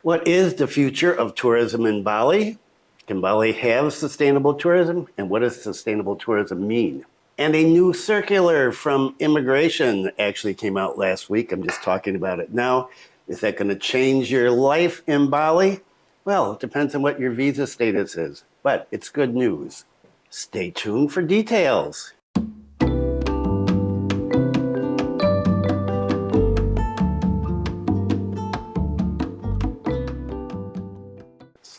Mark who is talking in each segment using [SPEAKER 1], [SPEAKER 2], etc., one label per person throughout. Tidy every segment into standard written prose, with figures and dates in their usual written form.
[SPEAKER 1] What is the future of tourism in Bali? Can Bali have sustainable tourism? And what does sustainable tourism mean? And a new circular from immigration actually came out last week. I'm just talking about it now. Is that going to change your life in Bali? Well, it depends on what your visa status is, but it's good news. Stay tuned for details.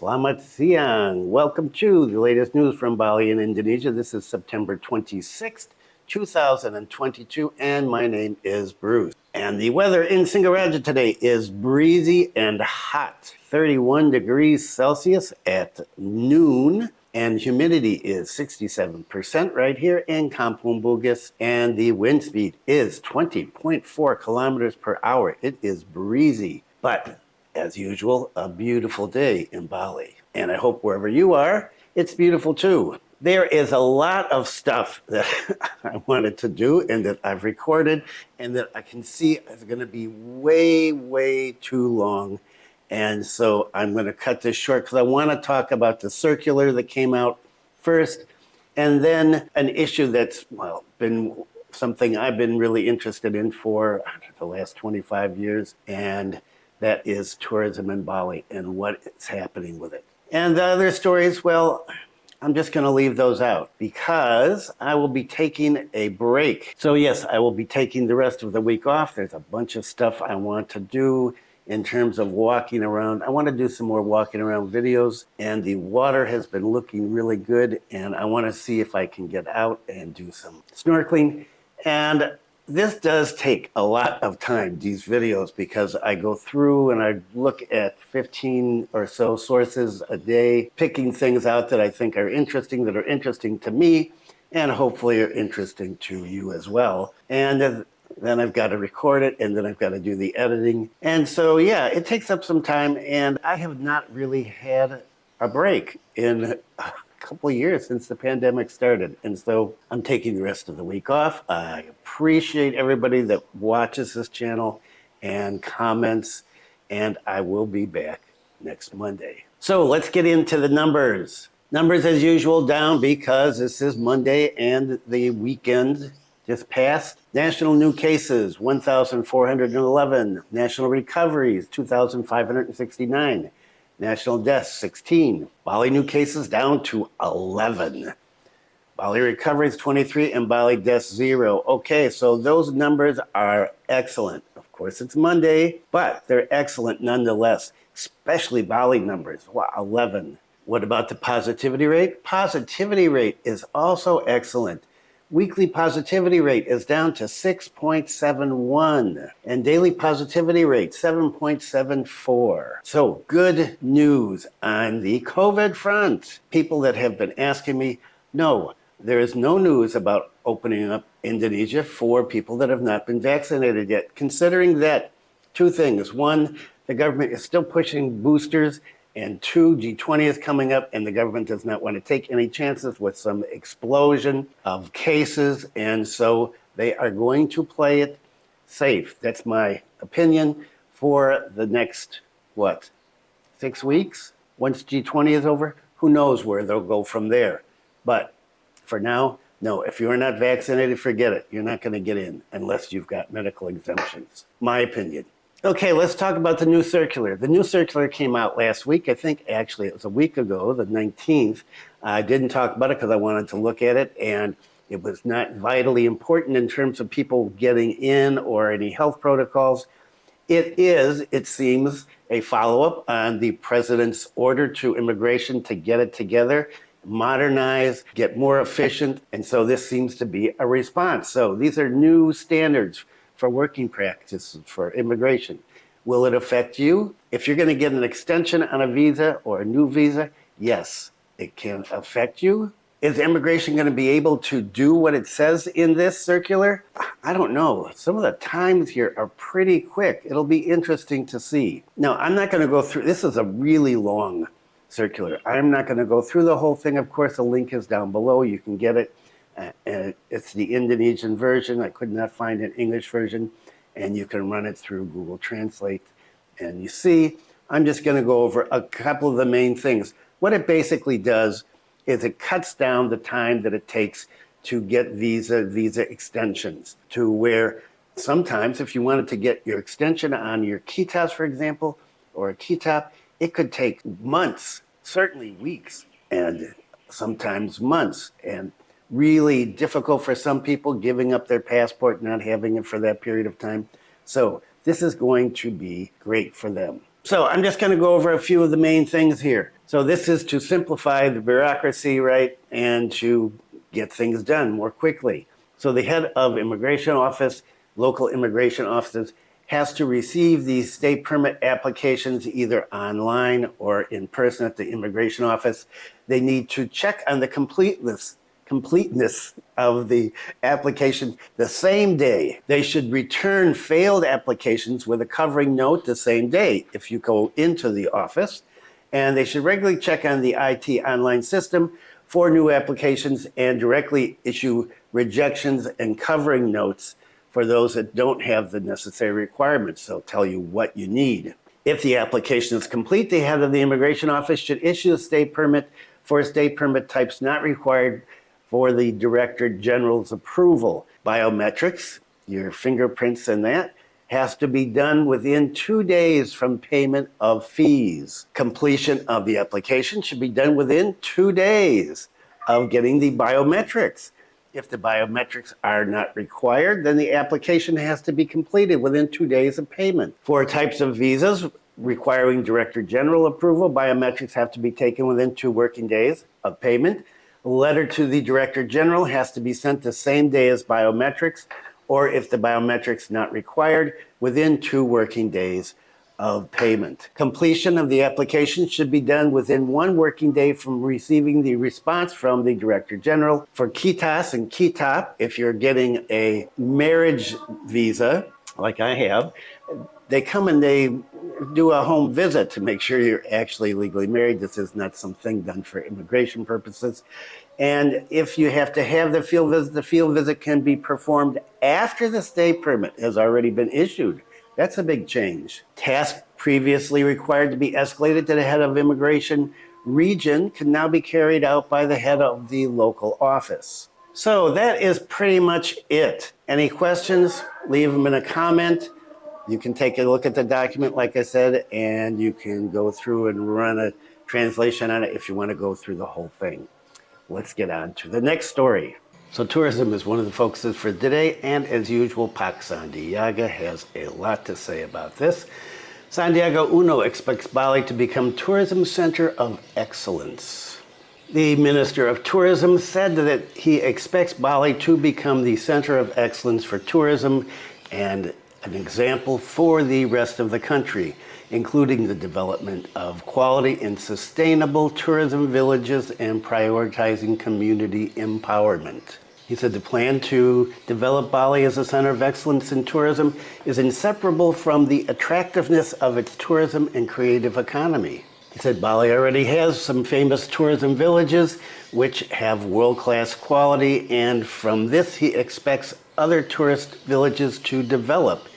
[SPEAKER 1] Selamat siang. Welcome to the latest news from Bali in Indonesia. This is September 26th, 2022, and my name is Bruce. And the weather in Singaraja today is breezy and hot, 31 degrees Celsius at noon, and humidity is 67% right here in Kampung Bugis, and the wind speed is 20.4 kilometers per hour. It is breezy, but as usual, a beautiful day in Bali. And I hope wherever you are, it's beautiful too. There is a lot of stuff that I wanted to do and that I've recorded and that I can see is going to be way too long. And so I'm going to cut this short because I want to talk about the circular that came out first, and then an issue that's, been something I've been really interested in for the last 25 years. And that is tourism in Bali and what is happening with it. And the other stories, well, I'm just going to leave those out because I will be taking a break. So yes, I will be taking the rest of the week off. There's a bunch of stuff I want to do in terms of walking around. I want to do some more walking around videos, and the water has been looking really good, and I want to see if I can get out and do some snorkeling. And this does take a lot of time, these videos, because I go through and I look at 15 or so sources a day, picking things out that I think are interesting, that are interesting to me, and hopefully are interesting to you as well. And then I've got to record it, and then I've got to do the editing. And so, yeah, it takes up some time, and I have not really had a break in couple of years since the pandemic started. And so I'm taking the rest of the week off. I appreciate everybody that watches this channel and comments, and I will be back next Monday. So let's get into the numbers. Numbers as usual down because this is Monday and the weekend just passed. National new cases, 1,411. National recoveries, 2,569. National deaths, 16. Bali new cases down to 11. Bali recoveries, 23, and Bali deaths, 0. Okay, so those numbers are excellent. Of course, it's Monday, but they're excellent nonetheless, especially Bali numbers. Wow, 11. What about the positivity rate? Positivity rate is also excellent. Weekly positivity rate is down to 6.71 and daily positivity rate 7.74. So good news on the COVID front. People that have been asking me, no, there is no news about opening up Indonesia for people that have not been vaccinated yet. Considering that, two things. One, the government is still pushing boosters. And two, G20 is coming up, and the government does not want to take any chances with some explosion of cases. And so they are going to play it safe. That's my opinion for the next, 6 weeks? Once G20 is over, who knows where they'll go from there. But for now, no, if you're not vaccinated, forget it. You're not going to get in unless you've got medical exemptions. My opinion. Okay, let's talk about the new circular. The new circular came out last week. I think actually it was a week ago, the 19th. I didn't talk about it because I wanted to look at it, and it was not vitally important in terms of people getting in or any health protocols. It is, it seems, a follow-up on the president's order to immigration to get it together, modernize, get more efficient, and so this seems to be a response. So these are new standards for working practices for immigration. Will it affect you? If you're going to get an extension on a visa or a new visa, yes, it can affect you. Is immigration going to be able to do what it says in this circular? I don't know. Some of the times here are pretty quick. It'll be interesting to see. Now, I'm not going to go through, this is a really long circular. I'm not going to go through the whole thing. Of course, the link is down below. You can get it. And it's the Indonesian version. I could not find an English version, and you can run it through Google Translate. And you see, I'm just going to go over a couple of the main things. What it basically does is it cuts down the time that it takes to get visa extensions, to where sometimes if you wanted to get your extension on your KITAS, for example, or a KITAP, it could take months, certainly weeks, and sometimes months, and really difficult for some people giving up their passport, not having it for that period of time. So this is going to be great for them. So I'm just going to go over a few of the main things here. So this is to simplify the bureaucracy, right, and to get things done more quickly. So the head of immigration office, local immigration offices, has to receive these state permit applications either online or in person at the immigration office. They need to check on the completeness of the application the same day. They should return failed applications with a covering note the same day if you go into the office. And they should regularly check on the IT online system for new applications and directly issue rejections and covering notes for those that don't have the necessary requirements. They'll tell you what you need. If the application is complete, the head of the immigration office should issue a state permit for state permit types not required for the Director General's approval. Biometrics, your fingerprints and that, has to be done within 2 days from payment of fees. Completion of the application should be done within 2 days of getting the biometrics. If the biometrics are not required, then the application has to be completed within 2 days of payment. For types of visas requiring Director General approval, biometrics have to be taken within 2 working days of payment. A letter to the Director General has to be sent the same day as biometrics, or if the biometrics not required, within 2 working days of payment. Completion of the application should be done within 1 working day from receiving the response from the Director General. For KITAS and KITAP, if you're getting a marriage visa, like I have, they come and they do a home visit to make sure you're actually legally married. This is not something done for immigration purposes. And if you have to have the field visit can be performed after the state permit has already been issued. That's a big change. Tasks previously required to be escalated to the head of immigration region can now be carried out by the head of the local office. So that is pretty much it. Any questions? Leave them in a comment. You can take a look at the document, like I said, and you can go through and run a translation on it if you want to go through the whole thing. Let's get on to the next story. So tourism is one of the focuses for today, and as usual, Pak Sandiaga has a lot to say about this. Sandiaga Uno expects Bali to become tourism center of excellence. The Minister of Tourism said that he expects Bali to become the center of excellence for tourism and an example for the rest of the country, including the development of quality and sustainable tourism villages and prioritizing community empowerment. He said the plan to develop Bali as a center of excellence in tourism is inseparable from the attractiveness of its tourism and creative economy. He said Bali already has some famous tourism villages which have world-class quality, and from this he expects other tourist villages to develop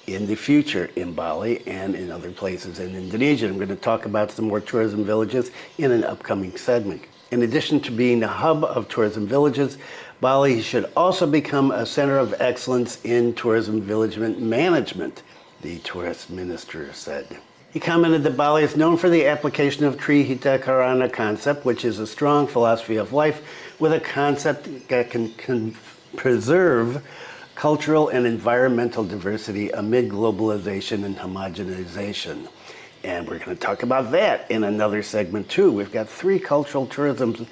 [SPEAKER 1] in the future in Bali and in other places in Indonesia. I'm going to talk about some more tourism villages in an upcoming segment. In addition to being a hub of tourism villages, Bali should also become a center of excellence in tourism village management, the tourist minister said. He commented that Bali is known for the application of Trihita Karana concept, which is a strong philosophy of life with a concept that can preserve cultural and environmental diversity amid globalization and homogenization. And we're going to talk about that in another segment too. We've got 3 cultural tourism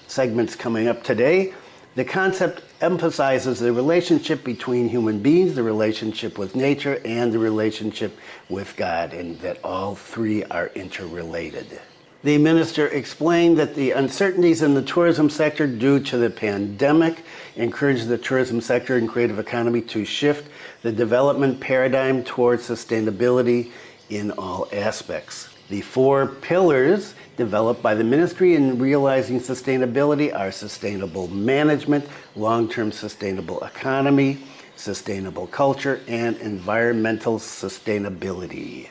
[SPEAKER 1] segments coming up today. The concept emphasizes the relationship between human beings, the relationship with nature, and the relationship with God, and that all 3 are interrelated. The minister explained that the uncertainties in the tourism sector due to the pandemic encouraged the tourism sector and creative economy to shift the development paradigm towards sustainability in all aspects. The 4 pillars developed by the ministry in realizing sustainability are sustainable management, long-term sustainable economy, sustainable culture, and environmental sustainability.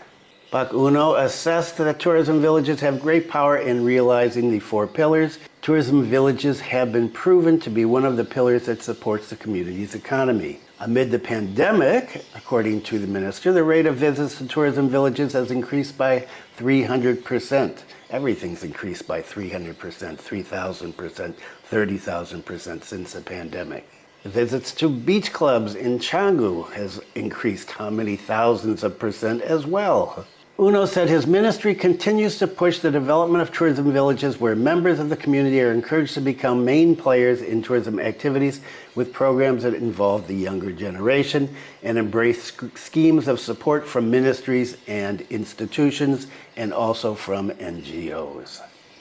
[SPEAKER 1] Pak Uno assessed that tourism villages have great power in realizing the 4 pillars. Tourism villages have been proven to be one of the pillars that supports the community's economy. Amid the pandemic, according to the minister, the rate of visits to tourism villages has increased by 300%. Everything's increased by 300%, 3,000%, 30,000% since the pandemic. The visits to beach clubs in Canggu has increased how many thousands of percent as well. Uno said his ministry continues to push the development of tourism villages where members of the community are encouraged to become main players in tourism activities with programs that involve the younger generation and embrace schemes of support from ministries and institutions and also from NGOs.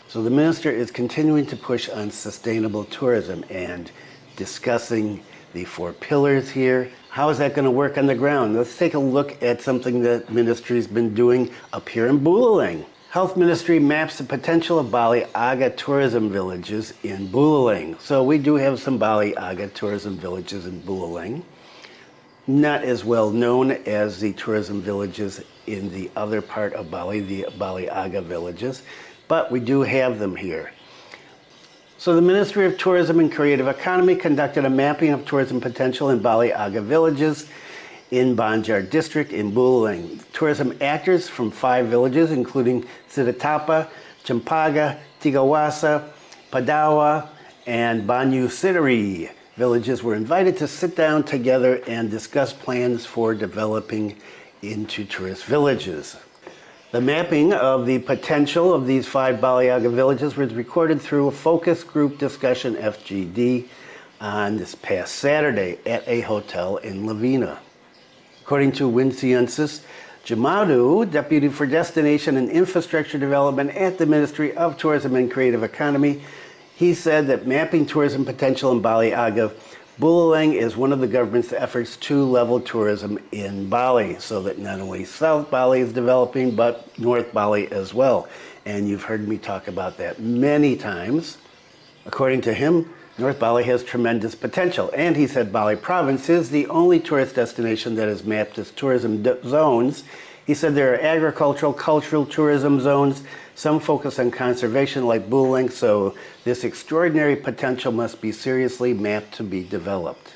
[SPEAKER 1] So the minister is continuing to push on sustainable tourism and discussing the 4 pillars here. How is that going to work on the ground? Let's take a look at something that ministry's been doing up here in Buleleng. Health Ministry maps the potential of Bali Aga tourism villages in Buleleng. So we do have some Bali Aga tourism villages in Buleleng. Not as well known as the tourism villages in the other part of Bali, the Bali Aga villages, but we do have them here. So the Ministry of Tourism and Creative Economy conducted a mapping of tourism potential in Bali Aga villages in Banjar district in Buleleng. Tourism actors from 5 villages, including Siddhatapa, Champaga, Tigawasa, Padawa, and Banyu Sitari villages were invited to sit down together and discuss plans for developing into tourist villages. The mapping of the potential of these 5 Bali Aga villages was recorded through a focus group discussion, FGD, on this past Saturday at a hotel in Lavina. According to Winciensis Jamadu, Deputy for Destination and Infrastructure Development at the Ministry of Tourism and Creative Economy, he said that mapping tourism potential in Bali Aga Buleleng is one of the government's efforts to level tourism in Bali, so that not only South Bali is developing, but North Bali as well. And you've heard me talk about that many times. According to him, North Bali has tremendous potential. And he said Bali province is the only tourist destination that is mapped as tourism zones. He said there are agricultural, cultural tourism zones. Some focus on conservation like Buleleng, so this extraordinary potential must be seriously mapped to be developed.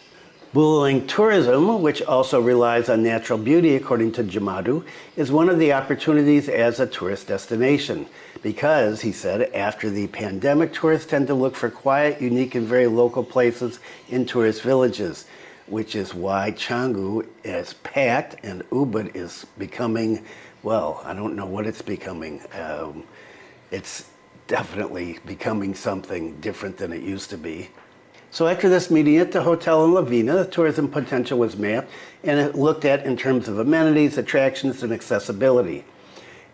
[SPEAKER 1] Buleleng tourism, which also relies on natural beauty, according to Jamadu, is one of the opportunities as a tourist destination. Because, he said, after the pandemic, tourists tend to look for quiet, unique, and very local places in tourist villages, which is why Canggu is packed and Ubud is becoming, well, I don't know what it's becoming. It's definitely becoming something different than it used to be. So after this meeting at the hotel in Lavina, the tourism potential was mapped and it looked at in terms of amenities, attractions, and accessibility.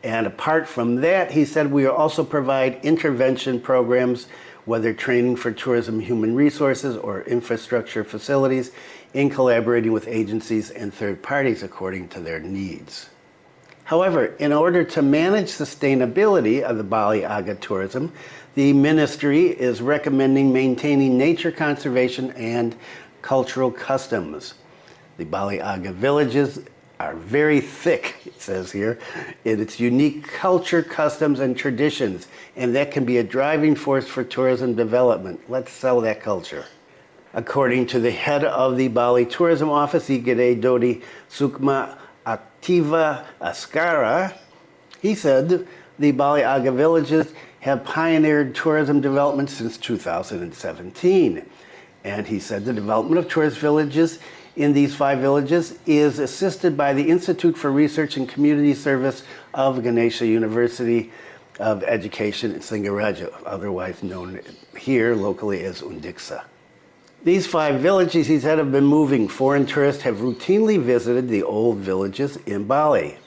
[SPEAKER 1] And apart from that, he said we will also provide intervention programs, whether training for tourism human resources or infrastructure facilities, in collaborating with agencies and third parties according to their needs. However, in order to manage sustainability of the Bali Aga tourism, the ministry is recommending maintaining nature conservation and cultural customs. The Bali Aga villages are very thick, it says here, in its unique culture, customs, and traditions, and that can be a driving force for tourism development. Let's sell that culture. According to the head of the Bali Tourism Office, Igede Dodi Sukma Activa Ascara, he said the Bali Aga villages have pioneered tourism development since 2017. And he said the development of tourist villages in these 5 villages is assisted by the Institute for Research and Community Service of Ganesha University of Education in Singaraja, otherwise known here locally as Undiksa. These 5 villages, he said, have been moving. Foreign tourists have routinely visited the old villages in Bali.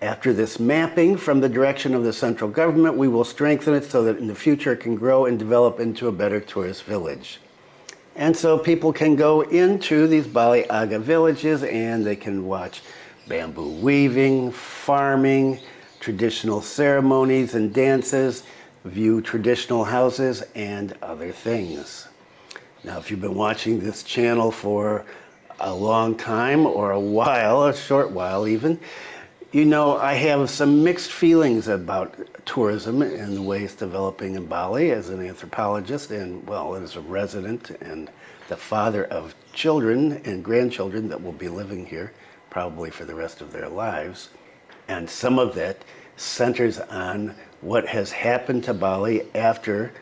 [SPEAKER 1] After this mapping from the direction of the central government, we will strengthen it so that in the future it can grow and develop into a better tourist village. And so people can go into these Bali Aga villages and they can watch bamboo weaving, farming, traditional ceremonies and dances, view traditional houses, and other things. Now, if you've been watching this channel for a long time or a while, a short while even, You know, I have some mixed feelings about tourism and the way it's developing in Bali as an anthropologist and, well, as a resident and the father of children and grandchildren that will be living here probably for the rest of their lives. And some of that centers on what has happened to Bali after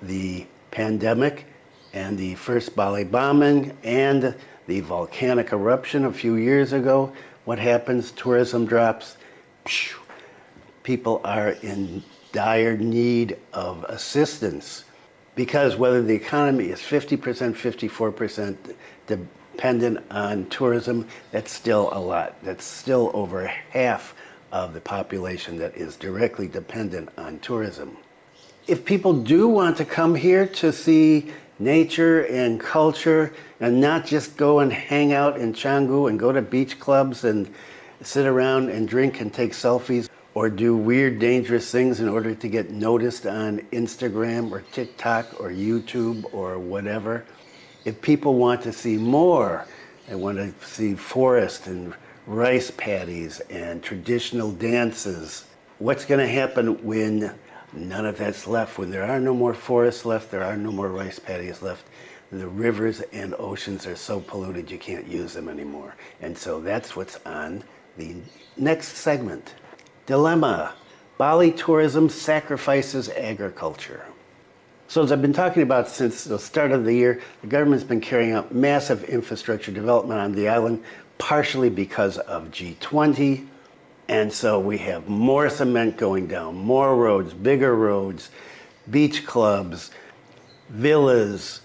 [SPEAKER 1] the pandemic and the first Bali bombing and the volcanic eruption a few years ago. What happens? Tourism drops. People are in dire need of assistance because whether the economy is 50%, 54% dependent on tourism, that's still a lot. That's still over half of the population that is directly dependent on tourism. If people do want to come here to see nature and culture and not just go and hang out in Canggu and go to beach clubs and sit around and drink and take selfies or do weird, dangerous things in order to get noticed on Instagram or TikTok or YouTube or whatever. If people want to see more, they want to see forest and rice paddies and traditional dances, what's going to happen when none of that's left? When there are no more forests left, there are no more rice paddies left, the rivers and oceans are so polluted you can't use them anymore. And so that's what's on the next segment. Dilemma: Bali tourism sacrifices agriculture. So as I've been talking about since the start of the year, the government's been carrying out massive infrastructure development on the island, partially because of G20. And so we have more cement going down, more roads, bigger roads, beach clubs, villas,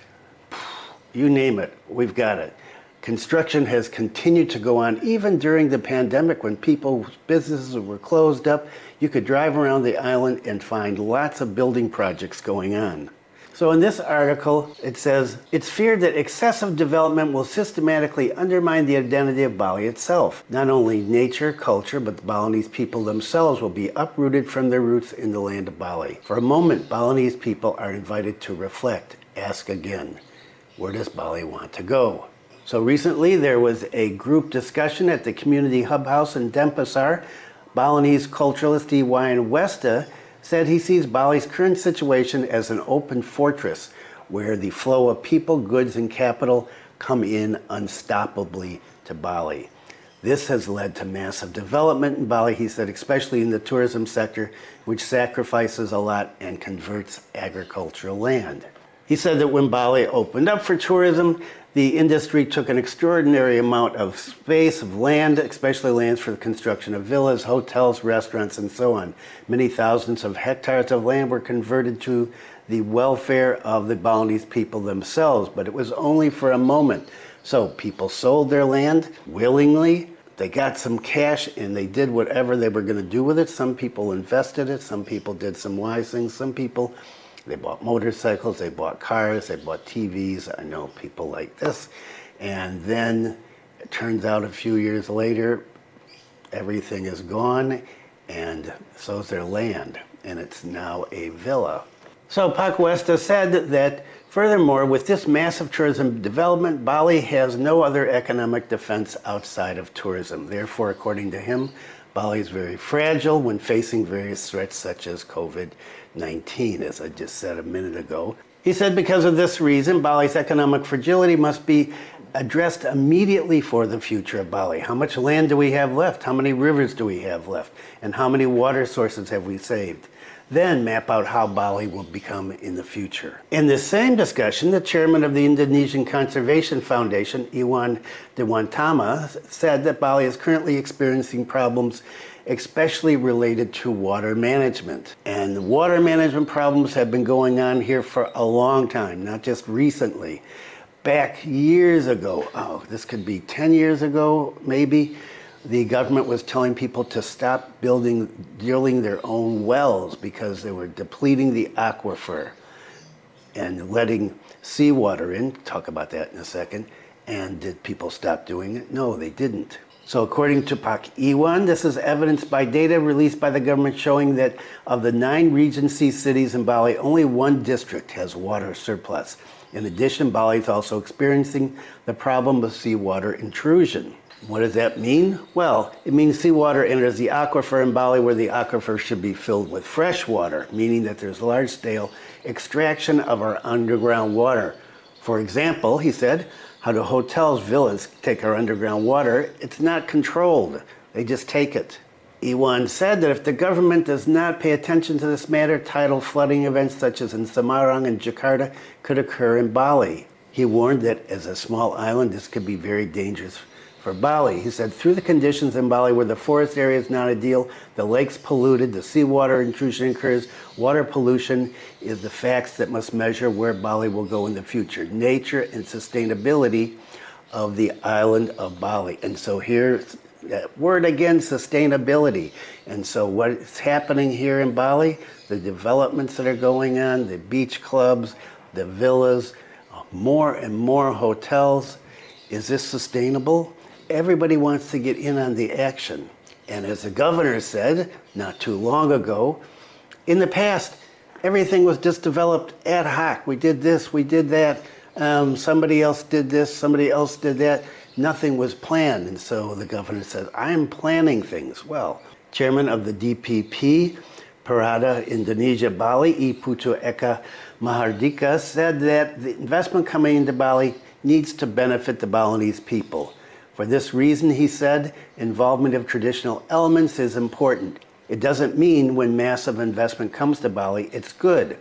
[SPEAKER 1] you name it, we've got it. Construction has continued to go on even during the pandemic when people's businesses were closed up. You could drive around the island and find lots of building projects going on. So in this article, it says, it's feared that excessive development will systematically undermine the identity of Bali itself. Not only nature, culture, but the Balinese people themselves will be uprooted from their roots in the land of Bali. For a moment, Balinese people are invited to reflect, ask again, where does Bali want to go? So recently there was a group discussion at the Community Hub House in Denpasar. Balinese culturalist Iwan Westa said he sees Bali's current situation as an open fortress where the flow of people, goods, and capital come in unstoppably to Bali. This has led to massive development in Bali, he said, especially in the tourism sector, which sacrifices a lot and converts agricultural land. He said that when Bali opened up for tourism, the industry took an extraordinary amount of space, of land, especially lands for the construction of villas, hotels, restaurants, and so on. Many thousands of hectares of land were converted to the welfare of the Balinese people themselves, but it was only for a moment. So people sold their land willingly. They got some cash and they did whatever they were going to do with it. Some people invested it. Some people did some wise things. Some people, they bought motorcycles, they bought cars, they bought TVs. I know people like this. And then it turns out a few years later, everything is gone and so is their land. And it's now a villa. So Pakwesta said that furthermore, with this massive tourism development, Bali has no other economic defense outside of tourism. Therefore, according to him, Bali is very fragile when facing various threats such as COVID-19, as I just said a minute ago. He said because of this reason, Bali's economic fragility must be addressed immediately for the future of Bali. How much land do we have left? How many rivers do we have left? And how many water sources have we saved? Then map out how Bali will become in the future. In the same discussion, the chairman of the Indonesian Conservation Foundation, Iwan Dewantama, said that Bali is currently experiencing problems especially related to water management. And water management problems have been going on here for a long time, not just recently. Back years ago, this could be 10 years ago maybe, the government was telling people to stop drilling their own wells because they were depleting the aquifer and letting seawater in. Talk about that in a second. And did people stop doing it? No, they didn't. So according to Pak Iwan, this is evidenced by data released by the government showing that of the 9 Regency cities in Bali, only 1 district has water surplus. In addition, Bali is also experiencing the problem of seawater intrusion. What does that mean? Well, it means seawater enters the aquifer in Bali where the aquifer should be filled with fresh water, meaning that there's large-scale extraction of our underground water. For example, he said, how do hotels, villas take our underground water? It's not controlled. They just take it. Iwan said that if the government does not pay attention to this matter, tidal flooding events such as in Semarang and Jakarta could occur in Bali. He warned that as a small island, this could be very dangerous for Bali. He said, through the conditions in Bali where the forest area is not ideal, the lake's polluted, the seawater intrusion occurs, water pollution is the facts that must measure where Bali will go in the future. Nature and sustainability of the island of Bali. And so here's that word again, sustainability. And so what's happening here in Bali, the developments that are going on, the beach clubs, the villas, more and more hotels. Is this sustainable? Everybody wants to get in on the action. And as the governor said not too long ago, in the past, everything was just developed ad hoc. We did this, we did that. Somebody else did this, somebody else did that. Nothing was planned. And so the governor says, I'm planning things. Well, chairman of the DPP, Parada Indonesia Bali, I Putu Eka Mahardika, said that the investment coming into Bali needs to benefit the Balinese people. For this reason, he said, involvement of traditional elements is important. It doesn't mean when massive investment comes to Bali, it's good.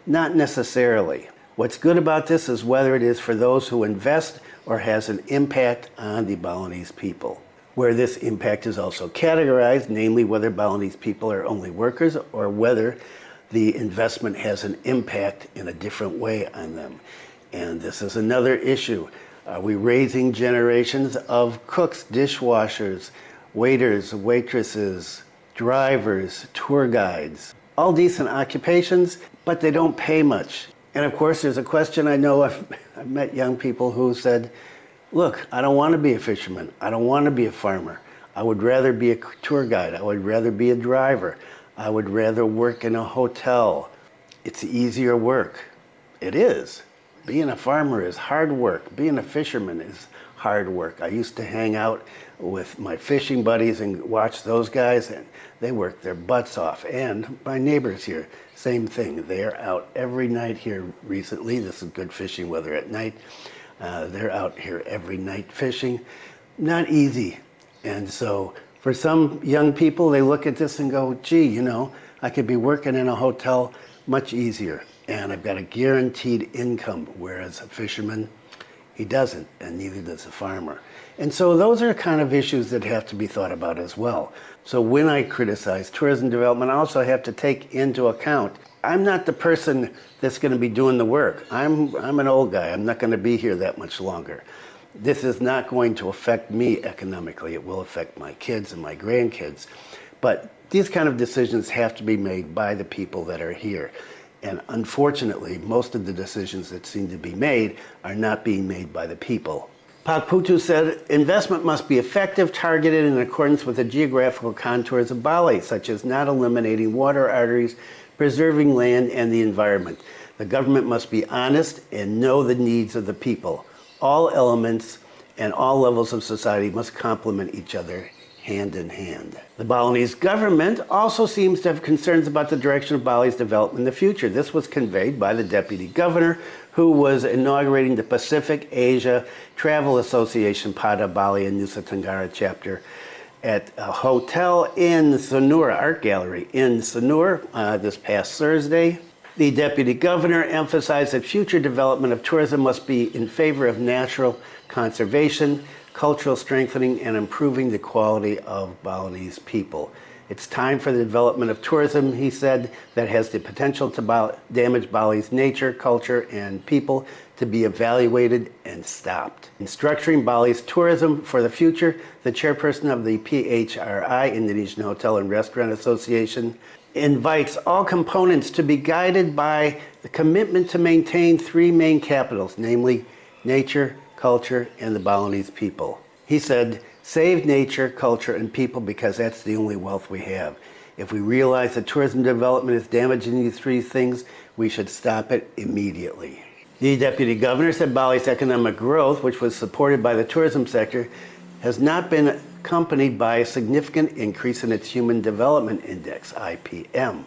[SPEAKER 1] Not necessarily. What's good about this is whether it is for those who invest or has an impact on the Balinese people. Where this impact is also categorized, namely whether Balinese people are only workers or whether the investment has an impact in a different way on them. And this is another issue. Are we raising generations of cooks, dishwashers, waiters, waitresses, drivers, tour guides? All decent occupations, but they don't pay much. And of course, there's a question I know I've met young people who said, look, I don't want to be a fisherman. I don't want to be a farmer. I would rather be a tour guide. I would rather be a driver. I would rather work in a hotel. It's easier work. It is. Being a farmer is hard work. Being a fisherman is hard work. I used to hang out with my fishing buddies and watch those guys, and they work their butts off. And my neighbors here, same thing. They're out every night here recently. This is good fishing weather at night. They're out here every night fishing. Not easy. And so for some young people, they look at this and go, gee, you know, I could be working in a hotel much easier. And I've got a guaranteed income, whereas a fisherman, he doesn't, and neither does a farmer. And so those are kind of issues that have to be thought about as well. So when I criticize tourism development, I also have to take into account, I'm not the person that's going to be doing the work. I'm an old guy. I'm not going to be here that much longer. This is not going to affect me economically. It will affect my kids and my grandkids. But these kind of decisions have to be made by the people that are here. And unfortunately, most of the decisions that seem to be made are not being made by the people. Pak Putu said, investment must be effective, targeted in accordance with the geographical contours of Bali, such as not eliminating water arteries, preserving land and the environment. The government must be honest and know the needs of the people. All elements and all levels of society must complement each other hand in hand. The Balinese government also seems to have concerns about the direction of Bali's development in the future. This was conveyed by the deputy governor who was inaugurating the Pacific Asia Travel Association Pada Bali and Nusa Tenggara chapter at a hotel in Sanur, art gallery in Sanur this past Thursday. The deputy governor emphasized that future development of tourism must be in favor of natural conservation, cultural strengthening, and improving the quality of Balinese people. It's time for the development of tourism, he said, that has the potential to damage Bali's nature, culture, and people to be evaluated and stopped. In structuring Bali's tourism for the future, the chairperson of the PHRI, Indonesian Hotel and Restaurant Association, invites all components to be guided by the commitment to maintain three main capitals, namely nature, culture, and the Balinese people. He said, save nature, culture, and people because that's the only wealth we have. If we realize that tourism development is damaging these three things, we should stop it immediately. The deputy governor said Bali's economic growth, which was supported by the tourism sector, has not been accompanied by a significant increase in its Human Development Index, IPM.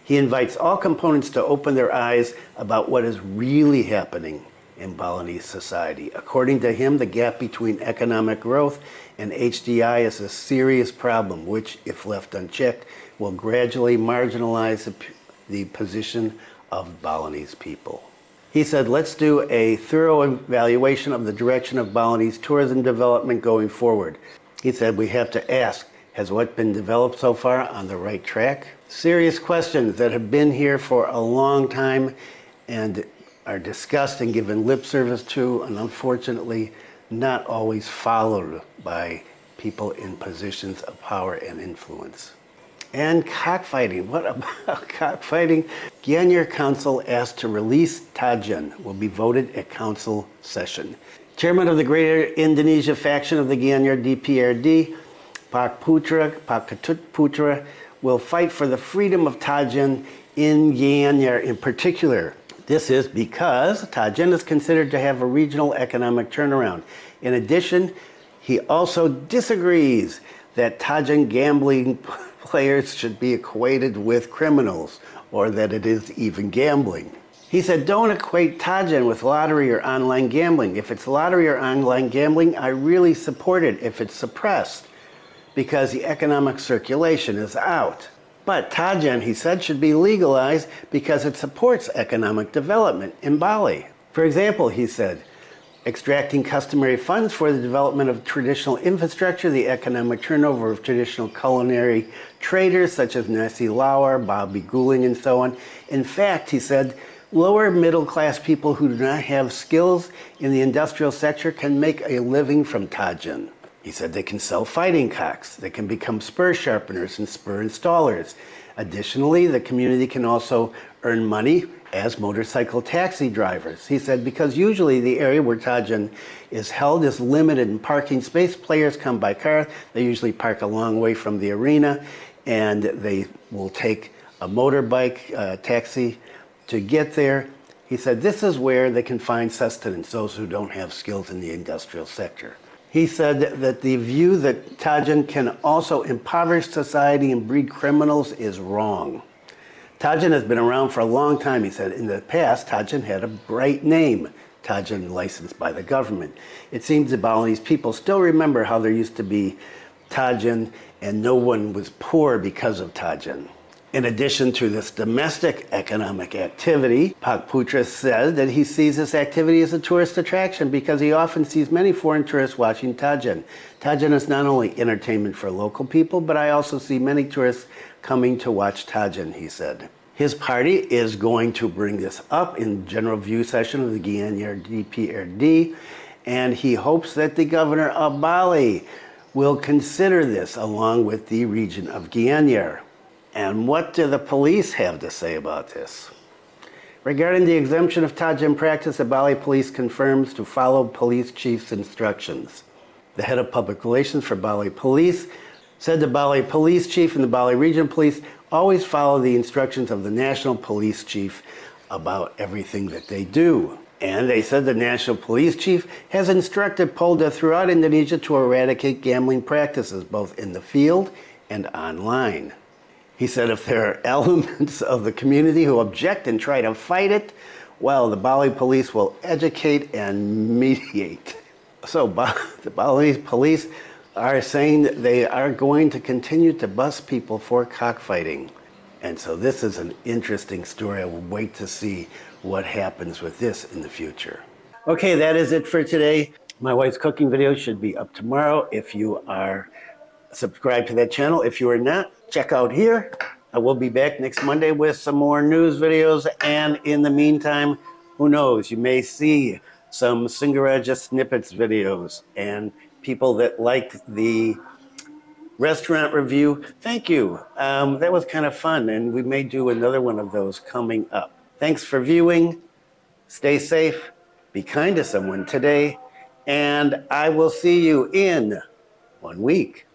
[SPEAKER 1] He invites all components to open their eyes about what is really happening in Balinese society. According to him, the gap between economic growth and HDI is a serious problem, which, if left unchecked, will gradually marginalize the position of Balinese people. He said, let's do a thorough evaluation of the direction of Balinese tourism development going forward. He said, we have to ask, has what been developed so far on the right track? Serious questions that have been here for a long time and are discussed and given lip service to, and unfortunately not always followed by people in positions of power and influence. And cockfighting. What about cockfighting? Gianyar Council asked to release Tajen will be voted at council session. Chairman of the Greater Indonesia faction of the Gianyar DPRD, Pak Ketut Putra, will fight for the freedom of Tajen in Gianyar in particular. This is because Tajen is considered to have a regional economic turnaround. In addition, he also disagrees that Tajen gambling players should be equated with criminals, or that it is even gambling. He said, don't equate Tajen with lottery or online gambling. If it's lottery or online gambling, I really support it if it's suppressed, because the economic circulation is out. But Tajen, he said, should be legalized because it supports economic development in Bali. For example, he said, extracting customary funds for the development of traditional infrastructure, the economic turnover of traditional culinary traders such as nasi lawar, babi guling, and so on. In fact, he said, lower middle class people who do not have skills in the industrial sector can make a living from Tajen. He said they can sell fighting cocks, they can become spur sharpeners and spur installers. Additionally, the community can also earn money as motorcycle taxi drivers. He said, because usually the area where Tajen is held is limited in parking space. Players come by car. They usually park a long way from the arena, and they will take a motorbike taxi to get there. He said, this is where they can find sustenance, those who don't have skills in the industrial sector. He said that the view that Tajen can also impoverish society and breed criminals is wrong. Tajen has been around for a long time, he said. In the past, Tajen had a bright name, Tajen licensed by the government. It seems the Balinese people still remember how there used to be Tajen and no one was poor because of Tajen. In addition to this domestic economic activity, Pak Putra said that he sees this activity as a tourist attraction because he often sees many foreign tourists watching Tajen. Tajen is not only entertainment for local people, but I also see many tourists coming to watch Tajen, he said. His party is going to bring this up in general view session of the Gianyar DPRD, and he hopes that the governor of Bali will consider this along with the region of Gianyar. And what do the police have to say about this? Regarding the exemption of Tajen practice, the Bali police confirms to follow police chief's instructions. The head of public relations for Bali police said the Bali police chief and the Bali region police always follow the instructions of the national police chief about everything that they do. And they said the national police chief has instructed Polda throughout Indonesia to eradicate gambling practices, both in the field and online. He said if there are elements of the community who object and try to fight it, well, the Bali police will educate and mediate. So the Balinese police are saying that they are going to continue to bust people for cockfighting. And so this is an interesting story. I will wait to see what happens with this in the future. Okay, that is it for today. My wife's cooking video should be up tomorrow. If you are subscribed to that channel, if you are not, check out here. I will be back next Monday with some more news videos. And in the meantime, who knows, you may see some Sandiaga snippets videos. And people that liked the restaurant review, thank you. That was kind of fun, and we may do another one of those coming up. Thanks for viewing. Stay safe. Be kind to someone today. And I will see you in 1 week.